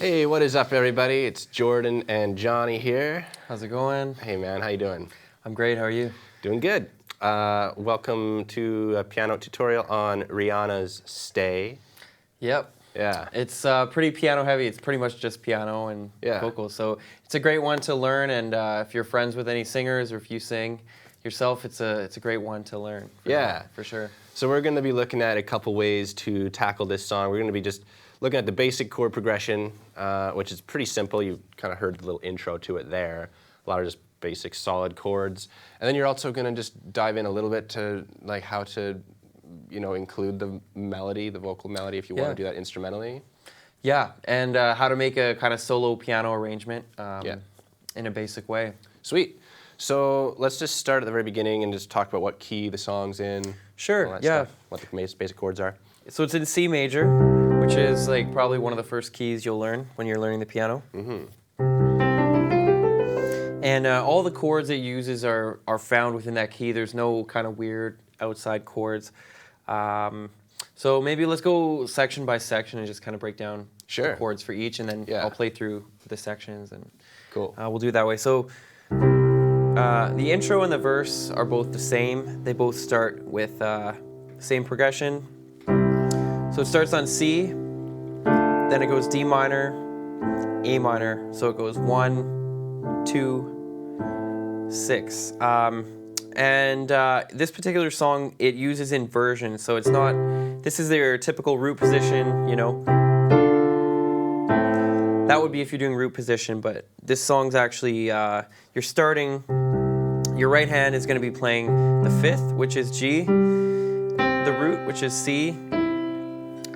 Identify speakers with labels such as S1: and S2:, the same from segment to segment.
S1: Hey, what is up, everybody? It's Jordan and Johnny here.
S2: How's it going?
S1: Hey, man, how you doing?
S2: I'm great. How are you?
S1: Doing good. Welcome to a piano tutorial on Rihanna's Stay.
S2: Yep.
S1: Yeah.
S2: It's pretty piano heavy. It's pretty much just piano and vocals. So it's a great one to learn. And if you're friends with any singers or if you sing yourself, it's a great one to learn. For sure.
S1: So we're going to be looking at a couple ways to tackle this song. We're going to be just looking at the basic chord progression, which is pretty simple. You kind of heard the little intro to it there. A lot of just basic solid chords. And then you're also going to just dive in a little bit to like how to, include the melody, the vocal melody, if you want to do that instrumentally.
S2: Yeah, and how to make a kind of solo piano arrangement in a basic way.
S1: Sweet. So let's just start at the very beginning and just talk about what key the song's in.
S2: Sure,
S1: all that stuff, what the basic chords are.
S2: So it's in C major, which is like probably one of the first keys you'll learn when you're learning the piano.
S1: Mm-hmm.
S2: And all the chords it uses are found within that key. There's no kind of weird outside chords. So maybe let's go section by section and just kind of break down the chords for each, and then I'll play through the sections, and we'll do it that way. So the intro and the verse are both the same. They both start with the same progression. So it starts on C, then it goes D minor, A minor. So it goes 1, 2, 6. And this particular song, it uses inversion. So it's not, this is their typical root position, That would be if you're doing root position, but this song's actually, you're starting, your right hand is going to be playing the 5th, which is G, the root, which is C,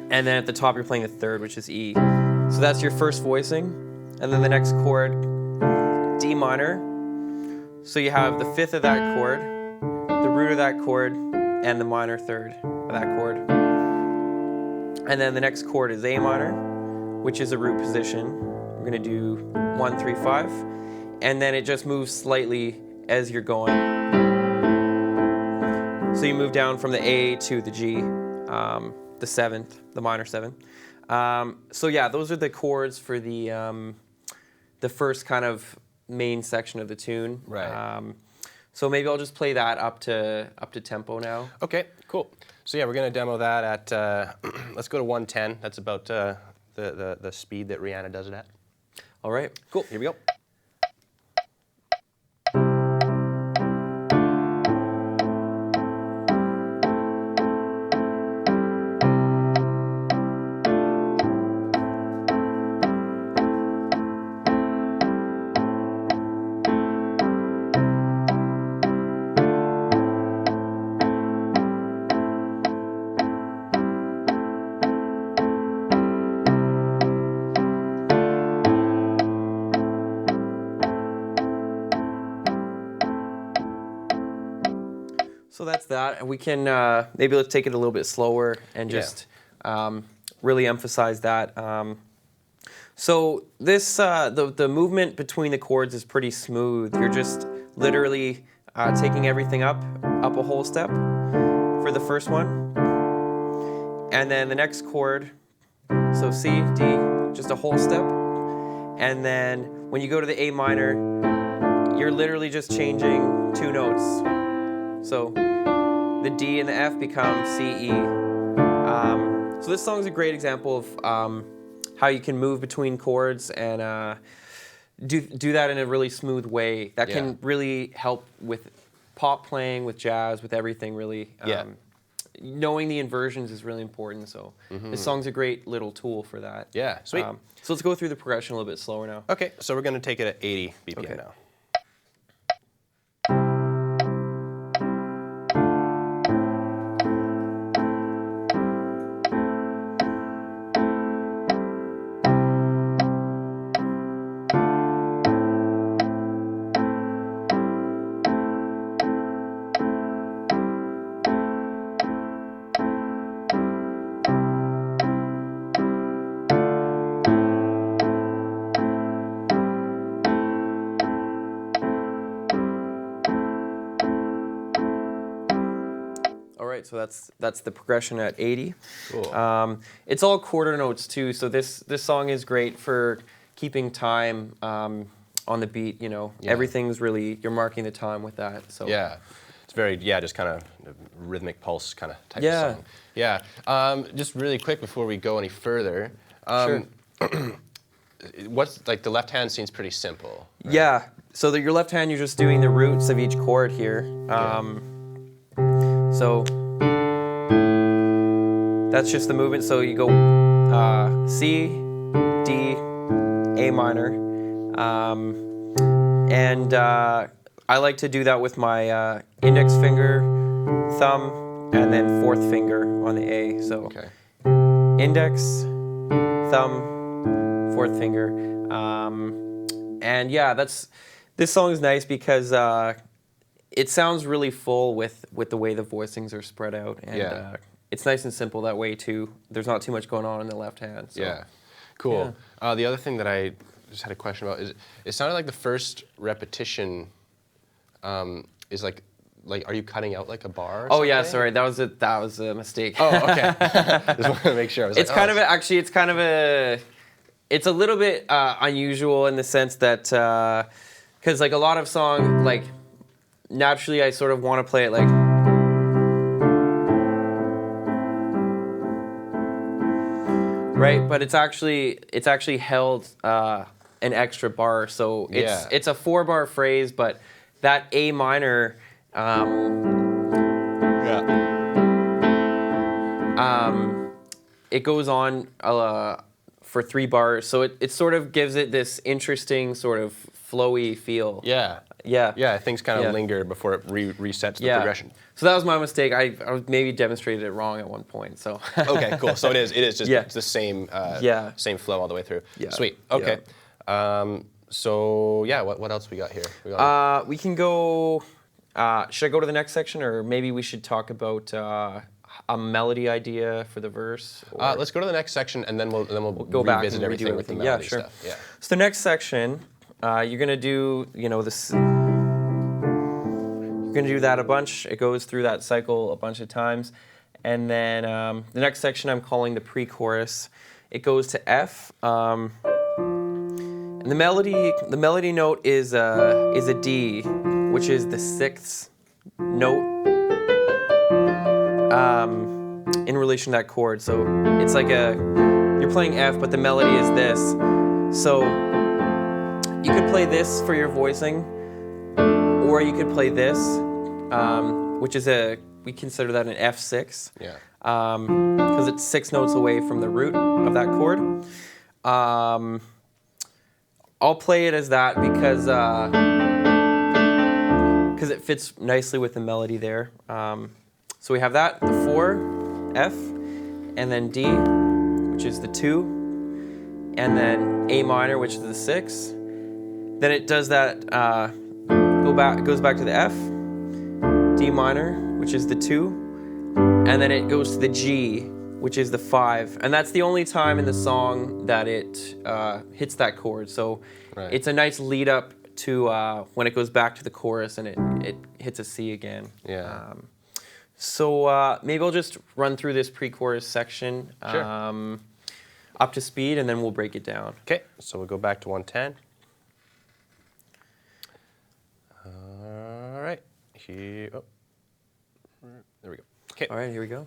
S2: and then at the top you're playing the 3rd, which is E. So that's your first voicing. And then the next chord, D minor. So you have the 5th of that chord, the root of that chord, and the minor 3rd of that chord. And then the next chord is A minor, which is a root position. We're going to do 1, 3, 5. And then it just moves slightly as you're going. So you move down from the A to the G, the 7th, the minor 7th. So yeah, those are the chords for the first kind of main section of the tune.
S1: Right.
S2: So maybe I'll just play that up to tempo now.
S1: Okay, cool. So yeah, we're going to demo that at, let's go to 110. That's about the speed that Rihanna does it at.
S2: All right.
S1: Cool, here we go.
S2: So that's that, and we can maybe let's take it a little bit slower and just really emphasize that. So this the movement between the chords is pretty smooth. You're just literally taking everything up a whole step for the first one, and then the next chord. So C, D, just a whole step, and then when you go to the A minor, you're literally just changing 2 notes. So the D and the F become C, E. So this song's a great example of how you can move between chords and do that in a really smooth way. That can really help with pop playing, with jazz, with everything really. Knowing the inversions is really important, so this song's a great little tool for that.
S1: Yeah, sweet.
S2: So let's go through the progression a little bit slower now.
S1: Okay, so we're going to take it at 80 BPM now.
S2: right, so that's the progression at 80.
S1: Cool.
S2: It's all quarter notes too, so this song is great for keeping time on the beat. You know, everything's really, you're marking the time with that. So
S1: yeah, it's very just kind of rhythmic pulse kind of type of song. Yeah. Just really quick before we go any further.
S2: Sure.
S1: What's like the left hand seems pretty simple. Right?
S2: Yeah. So your left hand, you're just doing the roots of each chord here. So that's just the movement. So you go C, D, A minor, and I like to do that with my index finger, thumb, and then fourth finger on the A. So index, thumb, fourth finger, and yeah, this song is nice because it sounds really full with the way the voicings are spread out, and it's nice and simple that way too. There's not too much going on in the left hand. So.
S1: Yeah, cool. Yeah. The other thing that I just had a question about is it sounded like the first repetition is like are you cutting out like a bar? Or something?
S2: Yeah, sorry, that was a mistake.
S1: Oh, okay. Just wanted to make sure.
S2: It's kind of it's a little bit unusual in the sense that because like a lot of song like naturally I sort of want to play it like. Right, but it's actually held an extra bar, so it's a 4-bar phrase, but that A minor, it goes on for 3 bars, so it sort of gives it this interesting sort of flowy feel.
S1: Yeah, things kind of linger before it resets the progression.
S2: So that was my mistake. I maybe demonstrated it wrong at one point. So
S1: okay, cool. So it is just it's the same same flow all the way through.
S2: Yeah.
S1: Sweet. Okay. So yeah, what else we got here?
S2: We can go. Should I go to the next section, or maybe we should talk about a melody idea for the verse?
S1: Let's go to the next section, and then we'll
S2: go back and
S1: revisit everything with the melody stuff. Yeah.
S2: So the next section, you're gonna do this. You're gonna do that a bunch. It goes through that cycle a bunch of times, and then the next section I'm calling the pre-chorus. It goes to F. And the melody note is a D, which is the 6th note in relation to that chord. So it's like you're playing F, but the melody is this. So you could play this for your voicing, or you could play this, which is we consider that an F6.
S1: Yeah.
S2: Because it's 6 notes away from the root of that chord. I'll play it as that because it fits nicely with the melody there. So we have that, the 4, F, and then D, which is the 2, and then A minor, which is the 6. Then it does that, goes back to the F, D minor, which is the 2, and then it goes to the G, which is the 5. And that's the only time in the song that it hits that chord. So it's a nice lead up to when it goes back to the chorus and it hits a C again.
S1: Yeah.
S2: So maybe I'll just run through this pre-chorus section up to speed, and then we'll break it down.
S1: Okay, so we'll go back to 110. All right, here, there we go. Okay.
S2: All right, here we go.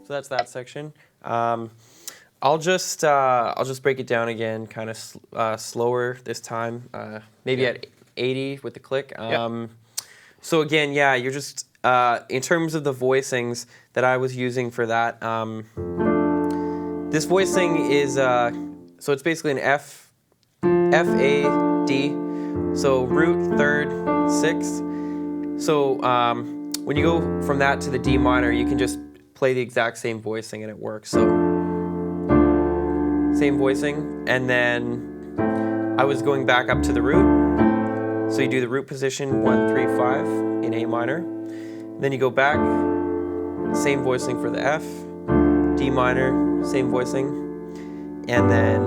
S2: So that's that section. I'll just break it down again, kind of slower this time, maybe at 80 with the click. So again, you're just in terms of the voicings that I was using for that. This voicing is so it's basically an F, A, D. So root, 3rd, 6th. So when you go from that to the D minor, you can just play the exact same voicing and it works. So same voicing, and then I was going back up to the root, So you do the root position 1, 3, 5 in A minor. Then you go back, same voicing for the F, D minor, same voicing, and then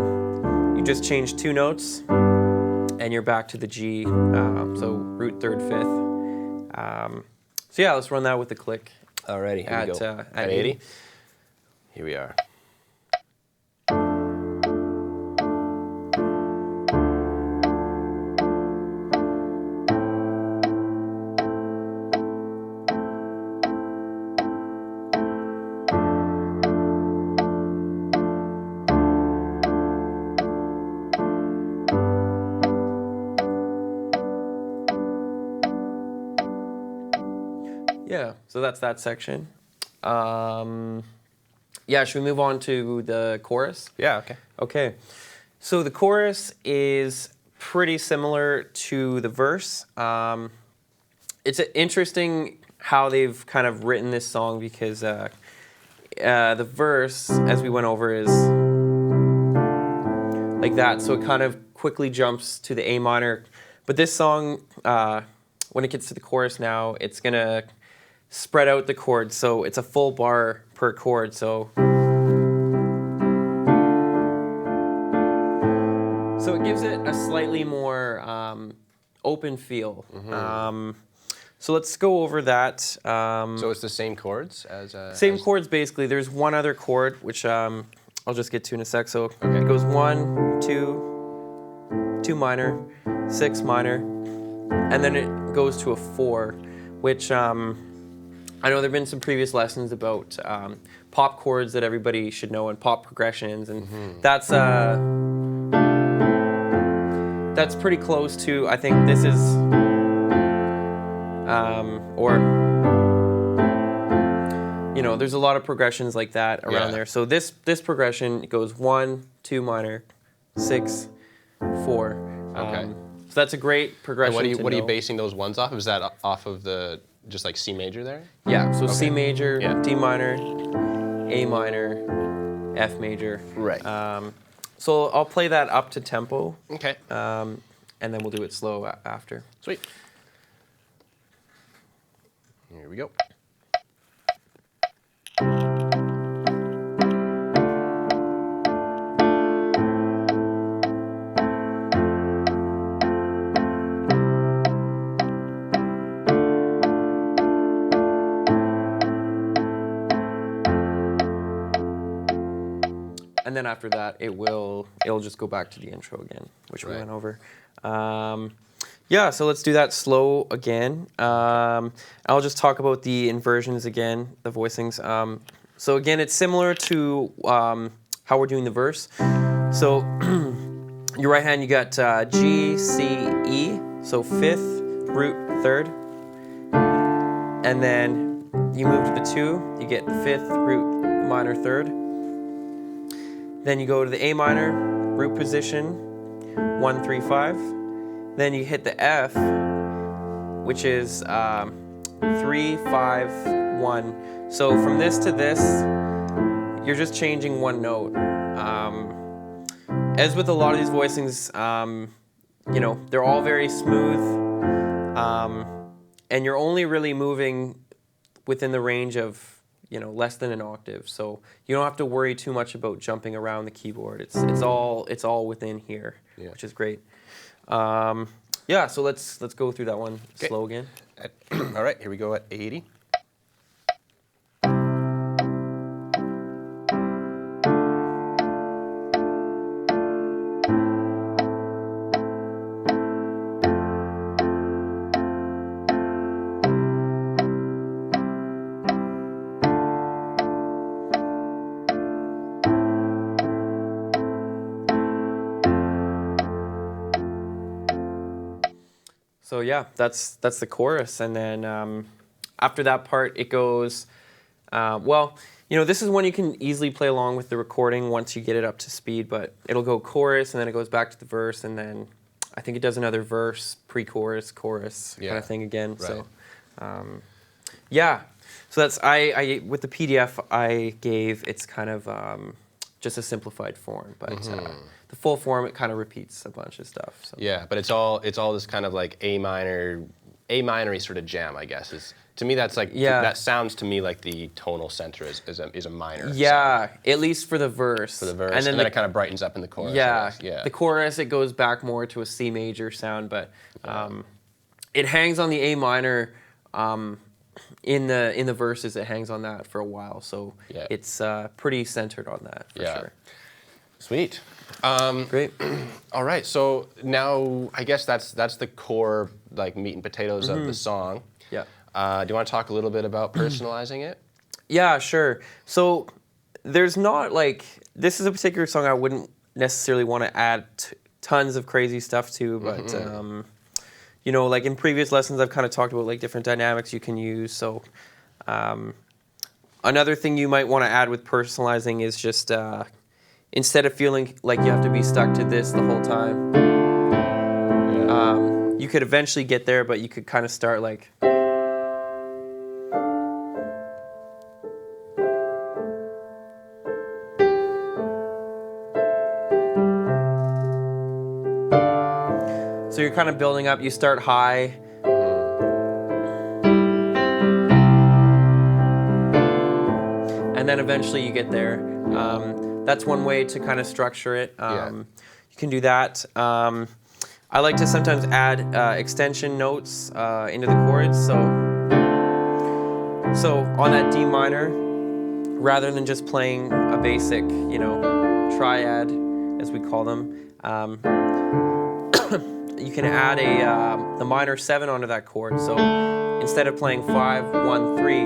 S2: you just change 2 notes, and you're back to the G. So root 3rd, 5th. So yeah, let's run that with the click.
S1: Alrighty, here we go. At 80. Here we are.
S2: Yeah, so that's that section. Yeah, should we move on to the chorus?
S1: Yeah, okay.
S2: Okay, so the chorus is pretty similar to the verse. It's interesting how they've kind of written this song because the verse, as we went over, is like that. So it kind of quickly jumps to the A minor. But this song, when it gets to the chorus now, it's going to spread out the chords. So it's a full bar per chord. So it gives it a slightly more open feel. So let's go over that.
S1: So it's the same chords as...
S2: Same chords, basically. There's one other chord, which I'll just get to in a sec. So it goes 1, 2, 2 minor, 6 minor, and then it goes to a 4, which I know there have been some previous lessons about pop chords that everybody should know and pop progressions, and that's pretty close to, I think this is, there's a lot of progressions like that around there. So this progression goes 1, 2 minor, 6, 4.
S1: Okay.
S2: So that's a great progression.
S1: And what are you basing those ones off? Is that off of the just like C major there?
S2: Yeah. So C major, D minor, A minor, F major.
S1: Right.
S2: So I'll play that up to tempo.
S1: Okay.
S2: And then we'll do it slow after.
S1: Sweet. Here we go.
S2: And then after that, it'll just go back to the intro again, which we went over. Yeah, so let's do that slow again. I'll just talk about the inversions again, the voicings. So again, it's similar to how we're doing the verse. So your right hand, you got G, C, E, so 5th, root 3rd. And then you move to the 2, you get 5th, root minor 3rd. Then you go to the A minor, root position, 1, 3, 5. Then you hit the F, which is 3, 5, 1. So from this to this, you're just changing one note. As with a lot of these voicings, they're all very smooth, and you're only really moving within the range of less than an octave, so you don't have to worry too much about jumping around the keyboard. It's all within here, which is great. Yeah, so let's go through that one slow again.
S1: All right, here we go at 80.
S2: So yeah, that's the chorus, and then after that part, it goes. This is one you can easily play along with the recording once you get it up to speed. But it'll go chorus, and then it goes back to the verse, and then I think it does another verse, pre-chorus, chorus kind of thing again. Right. So yeah, so that's I with the PDF I gave. It's kind of just a simplified form. But the full form, it kind of repeats a bunch of stuff. So.
S1: Yeah, but it's all this kind of like A minor-y sort of jam, I guess. To me, that's like that sounds to me like the tonal center is a minor.
S2: Yeah,
S1: sound.
S2: at least for the verse.
S1: For the verse, and then it kind of brightens up in the chorus.
S2: Yeah,
S1: yeah.
S2: The chorus, it goes back more to a C major sound, but it hangs on the A minor. In the verses, it hangs on that for a while, so it's pretty centered on that for sure.
S1: Sweet.
S2: Great.
S1: All right, so now I guess that's the core like meat and potatoes of the song.
S2: Yeah.
S1: Do you want to talk a little bit about personalizing it?
S2: Yeah, sure. So there's not like, this is a particular song I wouldn't necessarily want to add tons of crazy stuff to, but you know, like in previous lessons I've kind of talked about like different dynamics you can use. So another thing you might want to add with personalizing is just instead of feeling like you have to be stuck to this the whole time, you could eventually get there, but you could kind of start like. So you're kind of building up, you start high. And then eventually you get there. That's one way to kind of structure it. You can do that. I like to sometimes add extension notes into the chords. So on that D minor, rather than just playing a basic, you know, triad, as we call them, you can add the minor 7 onto that chord. So instead of playing 5, 1, 3,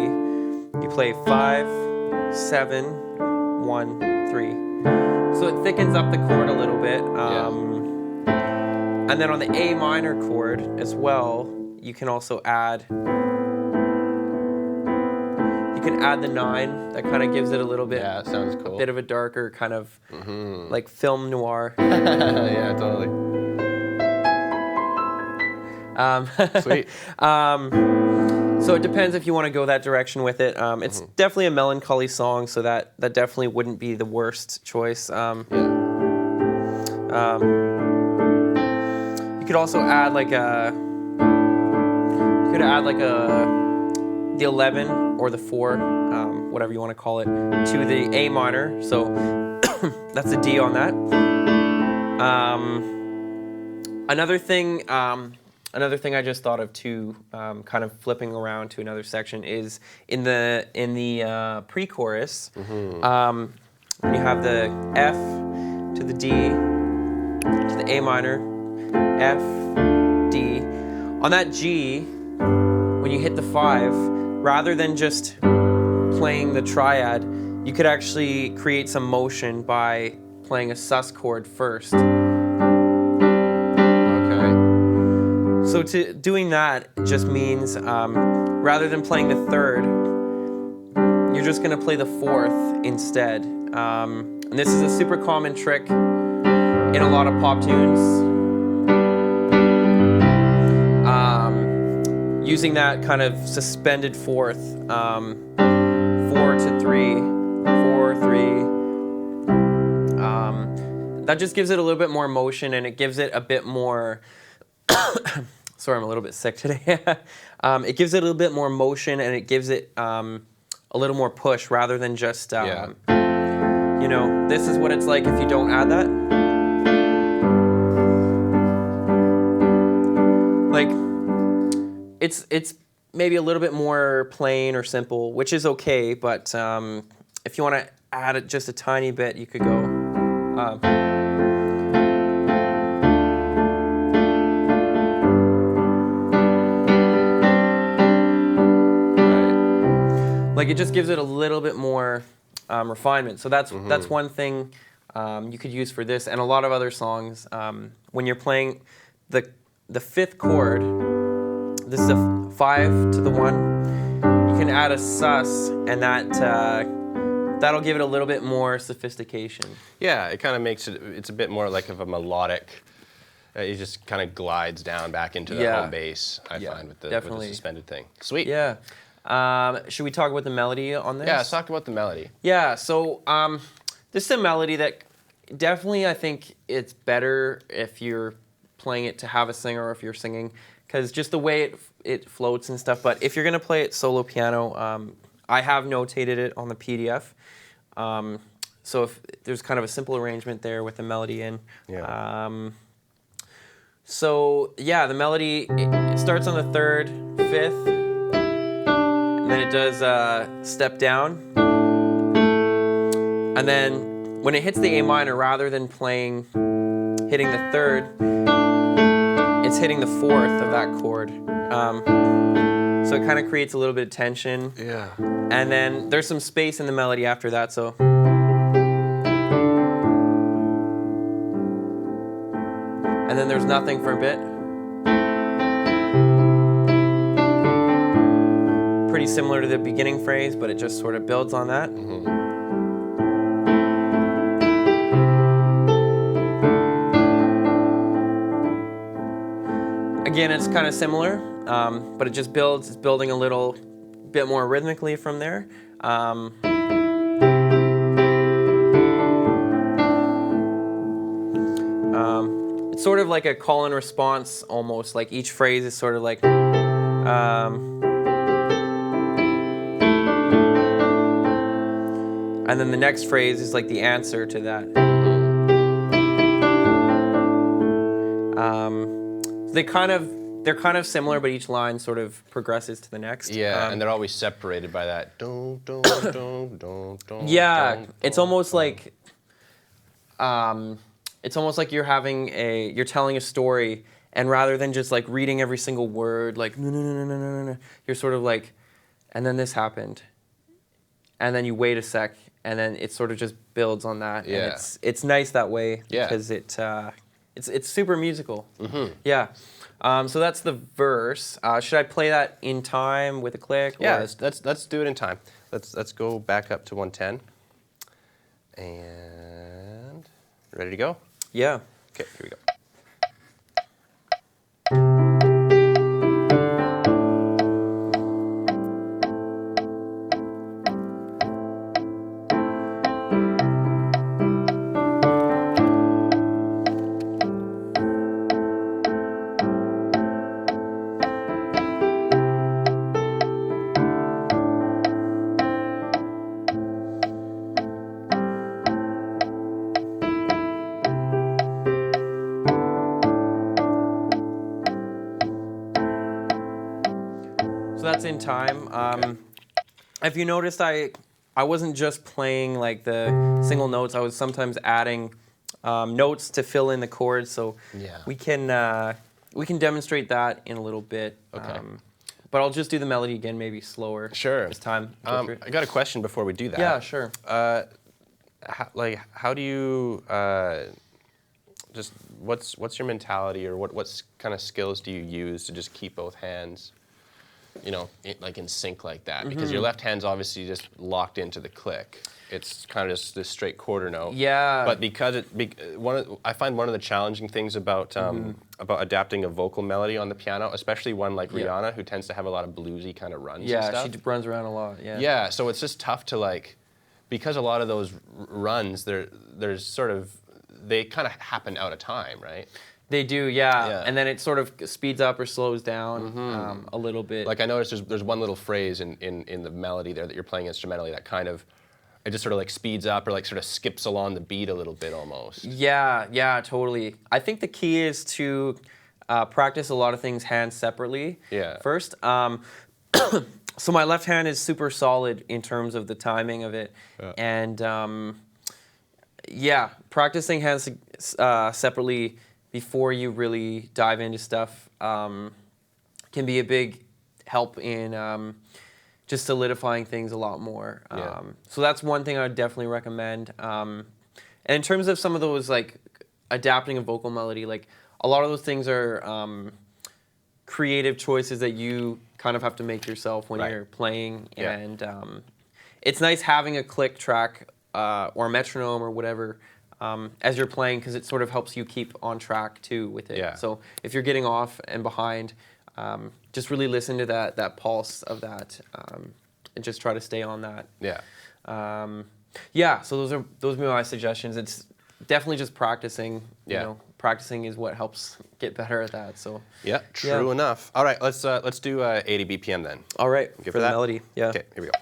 S2: you play 5, 7, 1, 3. So it thickens up the chord a little bit. And then on the A minor chord as well, you can also add. You can add the 9. That kind of gives it a little bit.
S1: Yeah, sounds cool.
S2: A bit of a darker kind of like film noir.
S1: Yeah, totally. Sweet.
S2: So it depends if you want to go that direction with it. It's definitely a melancholy song, so that definitely wouldn't be the worst choice. You could also add like the 11 or the 4, whatever you want to call it, to the A minor. So that's a D on that. Another thing I just thought of too, kind of flipping around to another section, is in the pre-chorus, when you have the F to the D to the A minor, F, D. On that G, when you hit the 5, rather than just playing the triad, you could actually create some motion by playing a sus chord first. So doing that just means rather than playing the 3rd, you're just going to play the 4th instead. And this is a super common trick in a lot of pop tunes. Using that kind of suspended 4th, 4 to 3, 4, 3. That just gives it a little bit more motion, and it gives it a bit more. Sorry, I'm a little bit sick today. It gives it a little bit more motion, and it gives it a little more push rather than just, you know, this is what it's like if you don't add that. Like, it's maybe a little bit more plain or simple, which is okay, but if you want to add it just a tiny bit, you could go. Like it just gives it a little bit more refinement. So that's one thing you could use for this, and a lot of other songs. When you're playing the 5th chord, this is a 5 to the 1. You can add a sus, and that'll give it a little bit more sophistication.
S1: Yeah, it kind of makes it's a bit more like of a melodic. It just kind of glides down back into the home bass. I find with the suspended thing. Sweet.
S2: Yeah. Should we talk about the melody on this?
S1: Yeah, let's talk about the melody.
S2: Yeah, so this is a melody that definitely I think it's better if you're playing it to have a singer or if you're singing, because just the way it floats and stuff. But if you're gonna play it solo piano, I have notated it on the PDF. So if there's kind of a simple arrangement there with the melody in.
S1: Yeah.
S2: So yeah, the melody it starts on the 3rd, 5th, and then it does step down, and then when it hits the A minor, rather than hitting the 3rd, it's hitting the 4th of that chord. So it kind of creates a little bit of tension.
S1: Yeah.
S2: And then there's some space in the melody after that, so. And then there's nothing for a bit. Pretty similar to the beginning phrase, but it just sort of builds on that. Again, it's kind of similar, but it just builds. It's building a little bit more rhythmically from there. It's sort of like a call and response almost, like each phrase is sort of like and then the next phrase is like the answer to that. They're kind of similar, but each line sort of progresses to the next.
S1: Yeah, and they're always separated by that. Don't, don't.
S2: Yeah, it's almost like you're telling a story, and rather than just like reading every single word, like no, you're sort of like, and then this happened, and then you wait a sec, and then it sort of just builds on that.
S1: Yeah,
S2: and it's nice that way because it's super musical. Yeah. So that's the verse. Should I play that in time with a click?
S1: Yeah, let's do it in time. Let's go back up to 110. And ready to go?
S2: Yeah.
S1: Okay, here we go.
S2: So that's in time. Okay. If you noticed, I wasn't just playing like the single notes. I was sometimes adding notes to fill in the chords. So we can demonstrate that in a little bit.
S1: Okay.
S2: But I'll just do the melody again, maybe slower.
S1: Sure.
S2: This time.
S1: I got a question before we do that.
S2: Yeah, sure.
S1: How do you just what's your mentality, or what kind of skills do you use to just keep both hands, in sync like that? Because your left hand's obviously just locked into the click. It's kind of just this straight quarter note.
S2: Yeah.
S1: But because I find one of the challenging things about adapting a vocal melody on the piano, especially one like Rihanna, who tends to have a lot of bluesy kind of runs. And stuff.
S2: Yeah, she runs around a lot. Yeah.
S1: Yeah. So it's just tough to because a lot of those runs, there's sort of, they kind of happen out of time, right?
S2: They do, yeah. And then it sort of speeds up or slows down a little bit.
S1: Like I noticed there's one little phrase in the melody there that you're playing instrumentally that kind of, it just sort of speeds up or sort of skips along the beat a little bit almost.
S2: Yeah, totally. I think the key is to practice a lot of things hands separately first. So my left hand is super solid in terms of the timing of it. And practicing hands separately before you really dive into stuff can be a big help in just solidifying things a lot more. So that's one thing I would definitely recommend. And in terms of some of those adapting a vocal melody, a lot of those things are creative choices that you kind of have to make yourself when you're playing. And it's nice having a click track or a metronome or whatever as you're playing, because it sort of helps you keep on track too with it. So if you're getting off and behind, just really listen to that pulse of that and just try to stay on that. Yeah, so those would be my suggestions. It's definitely just practicing.
S1: Yeah.
S2: You know, practicing is what helps get better at that. So.
S1: Yeah, true enough. All right, let's do 80 BPM then.
S2: All right,
S1: Good
S2: for the
S1: that?
S2: melody. Yeah.
S1: Okay, here we go.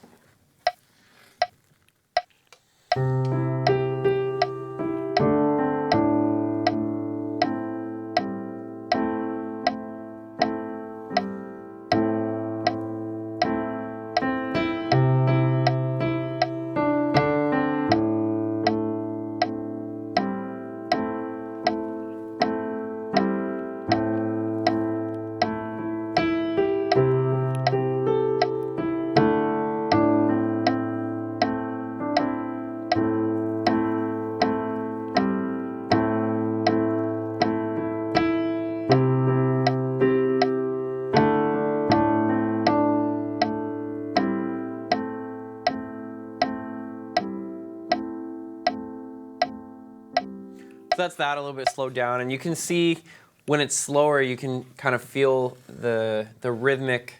S2: So that's that, a little bit slowed down, and you can see when it's slower, you can kind of feel the rhythmic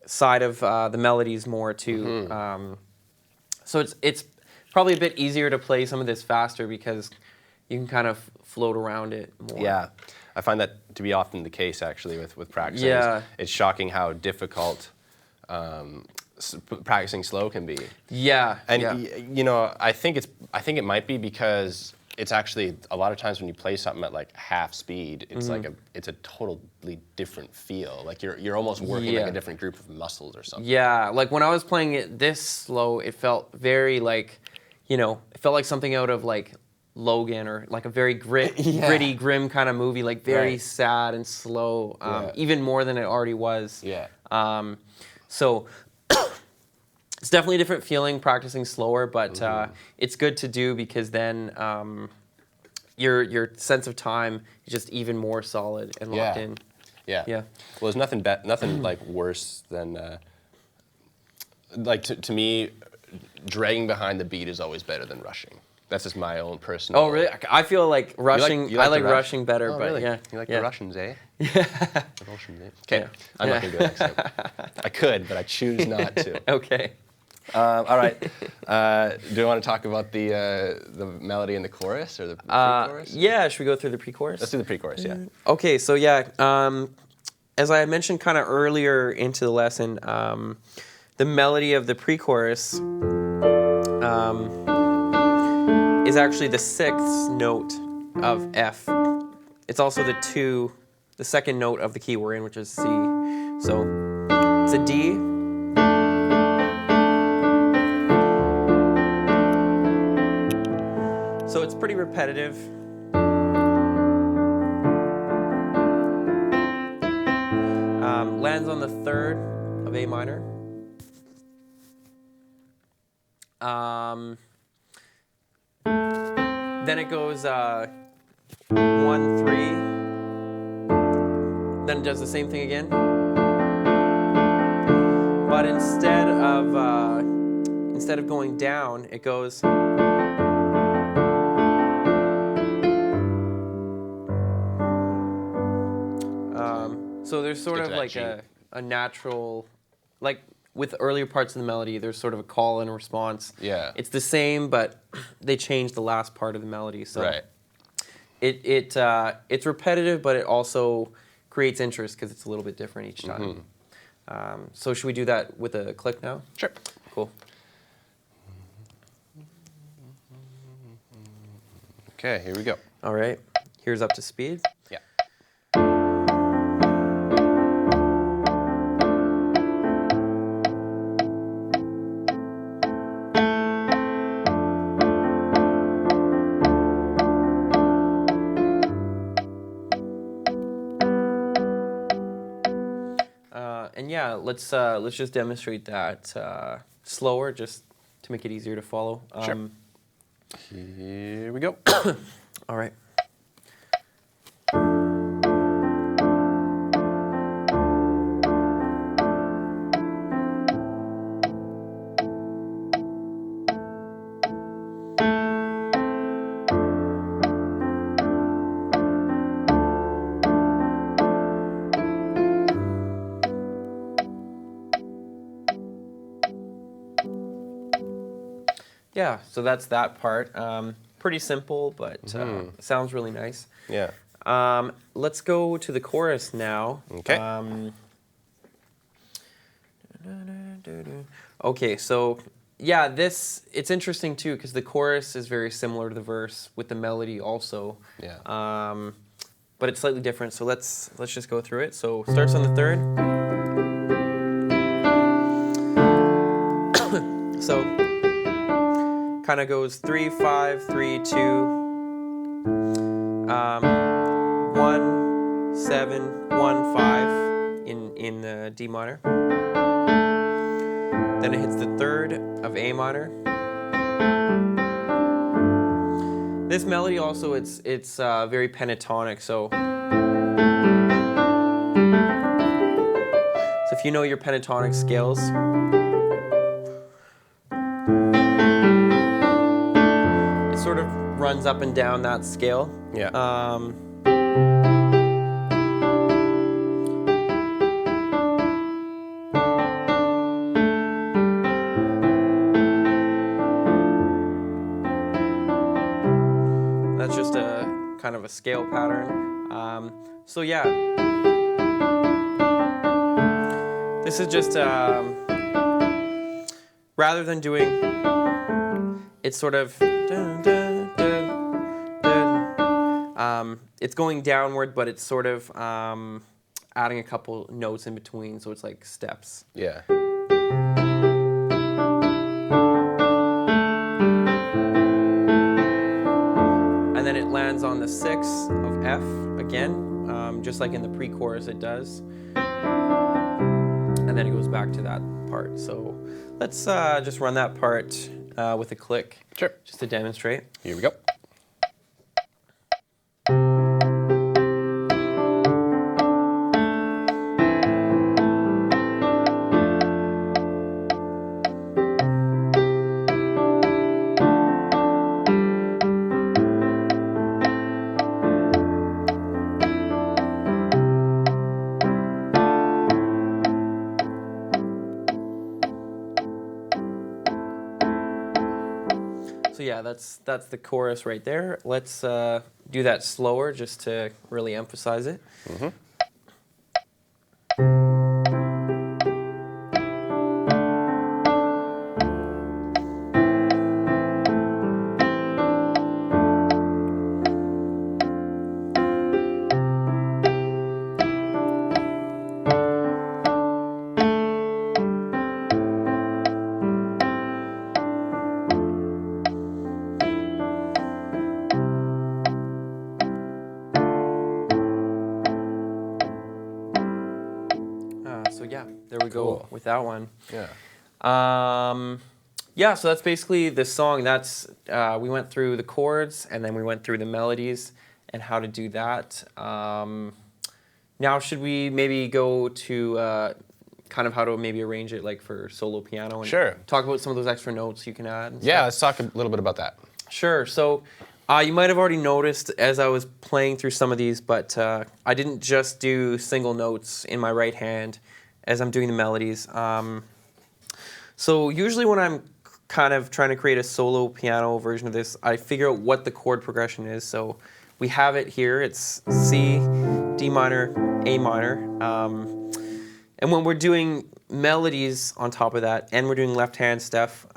S2: side of the melodies more too. So it's probably a bit easier to play some of this faster because you can kind of float around it more.
S1: Yeah, I find that to be often the case actually with practicing.
S2: Yeah.
S1: It's shocking how difficult practicing slow can be.
S2: Yeah.
S1: And
S2: yeah.
S1: you know, I think it might be because it's actually a lot of times when you play something at like half speed, it's like it's a totally different feel. Like you're almost working like a different group of muscles or something.
S2: Yeah, like when I was playing it this slow, it felt very like, you know, it felt like something out of like Logan or like a very gritty, grim kind of movie, like very sad and slow, even more than it already was.
S1: Yeah.
S2: So it's definitely a different feeling practicing slower, but it's good to do because then your sense of time is just even more solid and locked in.
S1: Yeah.
S2: Yeah.
S1: Well, there's nothing like worse than like to me, dragging behind the beat is always better than rushing. That's just my own personal.
S2: Oh, really? I feel like rushing.
S1: you like
S2: I like
S1: the rush?
S2: rushing better,
S1: Oh,
S2: but
S1: really?
S2: yeah.
S1: You like
S2: yeah.
S1: the Russians, eh? Yeah. The Russians, eh? Okay.
S2: Yeah.
S1: I'm not gonna do an accent. I could, but I choose not to.
S2: Okay.
S1: All right. Do you want to talk about the melody and the chorus or the pre-chorus?
S2: Yeah. Should we go through the pre-chorus?
S1: Let's do the pre-chorus. Yeah.
S2: Okay. So yeah, as I mentioned kind of earlier into the lesson, the melody of the pre-chorus is actually the sixth note of F. It's also the second note of the key we're in, which is C. So it's a D. So it's pretty repetitive. Lands on the third of A minor. Then it goes 1, 3. Then it does the same thing again. But instead of going down, it goes. So there's sort of like a natural, like with earlier parts of the melody, there's sort of a call and a response.
S1: Yeah.
S2: It's the same, but they changed the last part of the melody. So
S1: Right.
S2: It's repetitive, but it also creates interest because it's a little bit different each time. So should we do that with a click now?
S1: Sure.
S2: Cool.
S1: Okay. Here we go.
S2: All right. Here's up to speed.
S1: Yeah.
S2: And yeah, let's just demonstrate that slower, just to make it easier to follow.
S1: Sure. Here we go.
S2: All right. Yeah, so that's that part. Pretty simple, but sounds really nice.
S1: Yeah.
S2: Let's go to the chorus now.
S1: Okay.
S2: Okay, so yeah, it's interesting too because the chorus is very similar to the verse with the melody also.
S1: Yeah.
S2: But it's slightly different. So let's just go through it. So starts on the third. So kind of goes 3 5 3 2 1 7 1 5 in D minor. Then it hits the third of A minor. This melody also it's very pentatonic. So if you know your pentatonic scales, it sort of runs up and down that scale.
S1: Yeah.
S2: That's just a kind of a scale pattern. So yeah, this is just rather than doing, it's sort of it's going downward, but it's sort of adding a couple notes in between, so it's like steps.
S1: Yeah.
S2: And then it lands on the 6 of F again, just like in the pre-chorus it does. And then it goes back to that part. So let's just run that part with a click.
S1: Sure.
S2: Just to demonstrate.
S1: Here we go.
S2: So yeah, that's the chorus right there. Let's do that slower just to really emphasize it.
S1: Mm-hmm.
S2: So yeah, there we go
S1: Cool.
S2: with that one.
S1: Yeah.
S2: Yeah, so that's basically the song. That's we went through the chords and then we went through the melodies and how to do that. Now should we maybe go to kind of how to maybe arrange it like for solo piano and
S1: Sure.
S2: talk about some of those extra notes you can add? And
S1: Yeah,
S2: stuff?
S1: let's talk a little bit about that.
S2: Sure. So you might have already noticed as I was playing through some of these, but I didn't just do single notes in my right hand as I'm doing the melodies. So usually when I'm kind of trying to create a solo piano version of this, I figure out what the chord progression is. So we have it here. It's C, D minor, A minor. And when we're doing melodies on top of that, and we're doing left hand stuff,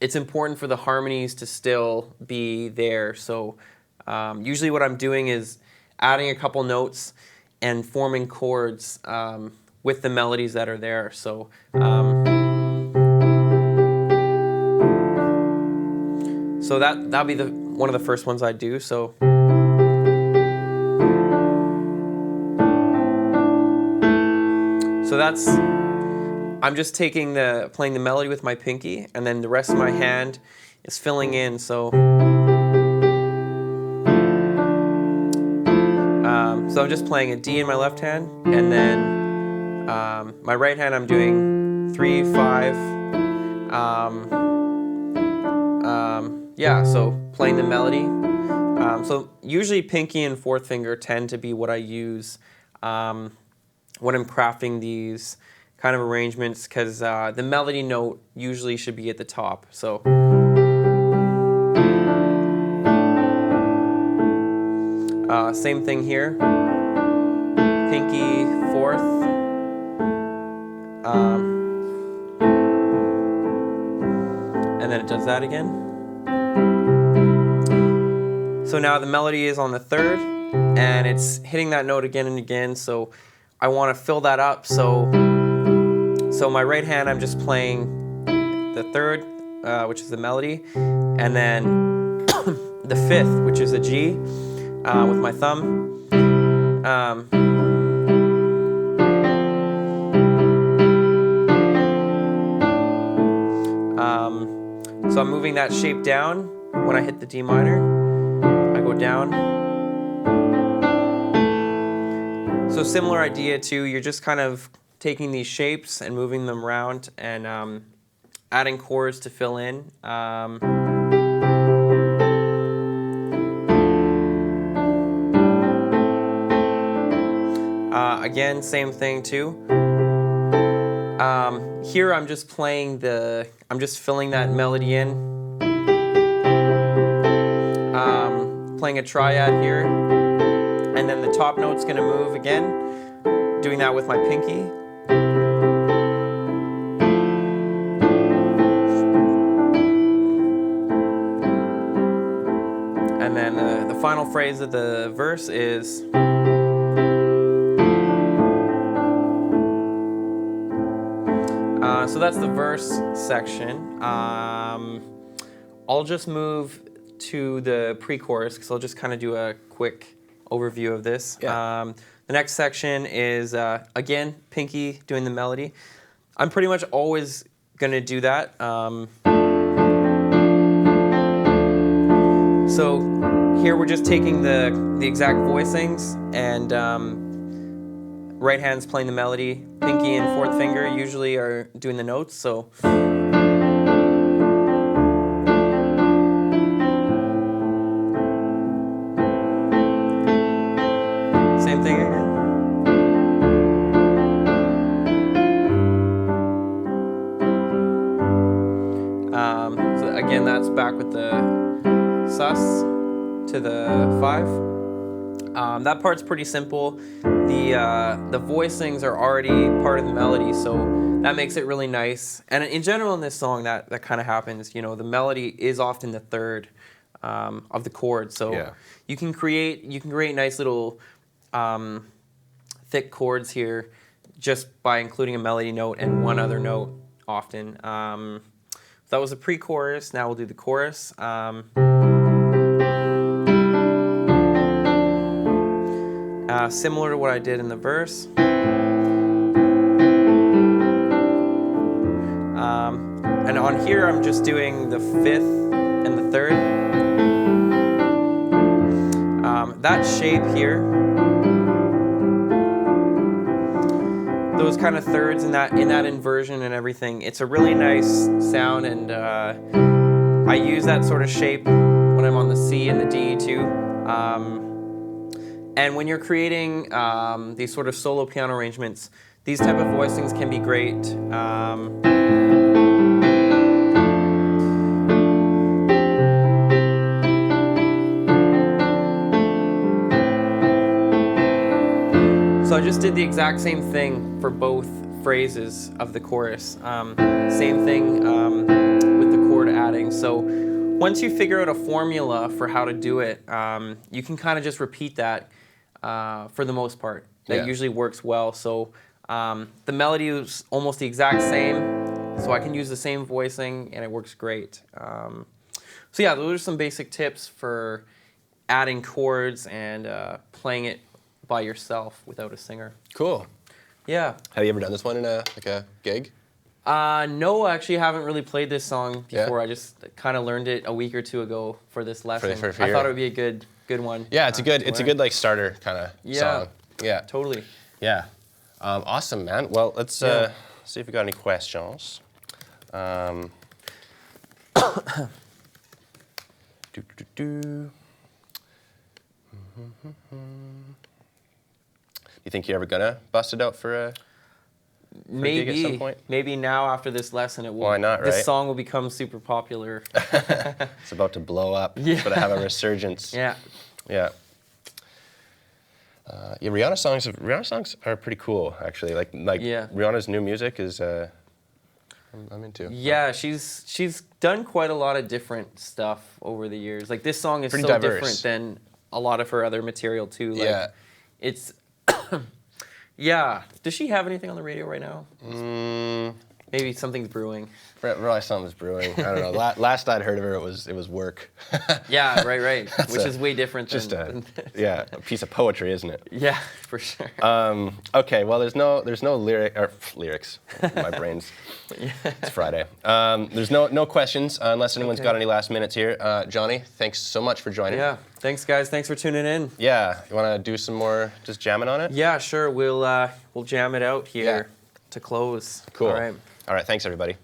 S2: it's important for the harmonies to still be there. So usually what I'm doing is adding a couple notes and forming chords with the melodies that are there. So so that'll be one of the first ones I do. So that's, I'm just playing the melody with my pinky, and then the rest of my hand is filling in. So so I'm just playing a D in my left hand, and then my right hand I'm doing 3, 5. Yeah, so playing the melody. So usually pinky and fourth finger tend to be what I use when I'm crafting these kind of arrangements because the melody note usually should be at the top. So same thing here. Pinky, fourth. And then it does that again. So now the melody is on the third, and it's hitting that note again and again. So I want to fill that up. So my right hand, I'm just playing the third, which is the melody, and then the fifth, which is a G, with my thumb. So I'm moving that shape down. When I hit the D minor, I go down. So similar idea too, you're just kind of taking these shapes and moving them around and adding chords to fill in. Again, same thing too. Here I'm just playing I'm just filling that melody in. Playing a triad here. And then the top note's gonna move again. Doing that with my pinky. And then the final phrase of the verse is so that's the verse section. I'll just move to the pre-chorus because I'll just kind of do a quick overview of this.
S1: Yeah.
S2: The next section is, again, pinky doing the melody. I'm pretty much always going to do that. So here we're just taking the exact voicings and right hand's playing the melody. Pinky and fourth finger usually are doing the notes, so. Same thing again. So again, that's back with the sus to the 5. That part's pretty simple. The voicings are already part of the melody, so that makes it really nice. And in general in this song, that kind of happens. You know, the melody is often the third of the chord, so
S1: Yeah.
S2: you can create nice little thick chords here just by including a melody note and one other note often. That was the pre-chorus. Now we'll do the chorus. Similar to what I did in the verse. And on here, I'm just doing the fifth and the third. That shape here, those kind of thirds in that inversion and everything, it's a really nice sound, and I use that sort of shape when I'm on the C and the D too. And when you're creating these sort of solo piano arrangements, these type of voicings can be great. So I just did the exact same thing for both phrases of the chorus. Same thing with the chord adding. So once you figure out a formula for how to do it, you can kind of just repeat that for the most part. That usually works well. So the melody is almost the exact same, so I can use the same voicing and it works great. So yeah, those are some basic tips for adding chords and playing it by yourself without a singer.
S1: Cool.
S2: Yeah.
S1: Have you ever done this one in a gig?
S2: No, I actually haven't really played this song before.
S1: Yeah.
S2: I just kind of learned it a week or two ago for this lesson.
S1: For
S2: I thought it would be a good one.
S1: Yeah, it's a good like starter kind of song. Yeah.
S2: Totally.
S1: Yeah. Awesome, man. Well, let's see if we got any questions. You think you're ever gonna bust it out for a for a gig at some point?
S2: Maybe now after this lesson, it will.
S1: Why not,
S2: This
S1: right?
S2: song will become super popular.
S1: It's about to blow up.
S2: Yeah.
S1: It's about to have a resurgence.
S2: Yeah.
S1: Yeah. Yeah, Rihanna songs are pretty cool, actually. Like
S2: Yeah.
S1: Rihanna's new music is I'm into.
S2: Yeah, she's done quite a lot of different stuff over the years. Like this song is
S1: Pretty
S2: so
S1: diverse.
S2: different than a lot of her other material too. Like,
S1: Yeah.
S2: it's yeah. Does she have anything on the radio right now? Maybe something's brewing.
S1: Probably something's brewing. I don't know. Last I'd heard of her, it was work.
S2: Yeah, right. Which is way different
S1: Just
S2: than
S1: a piece of poetry, isn't it?
S2: yeah, for sure.
S1: Okay, well, there's no lyrics. My brain's it's Friday. There's no questions unless anyone's got any last minutes here. Johnny, thanks so much for joining.
S2: Yeah, thanks guys. Thanks for tuning in.
S1: Yeah, you want to do some more just jamming on it?
S2: Yeah, sure. We'll jam it out here to close.
S1: Cool.
S2: All right.
S1: All right. Thanks everybody.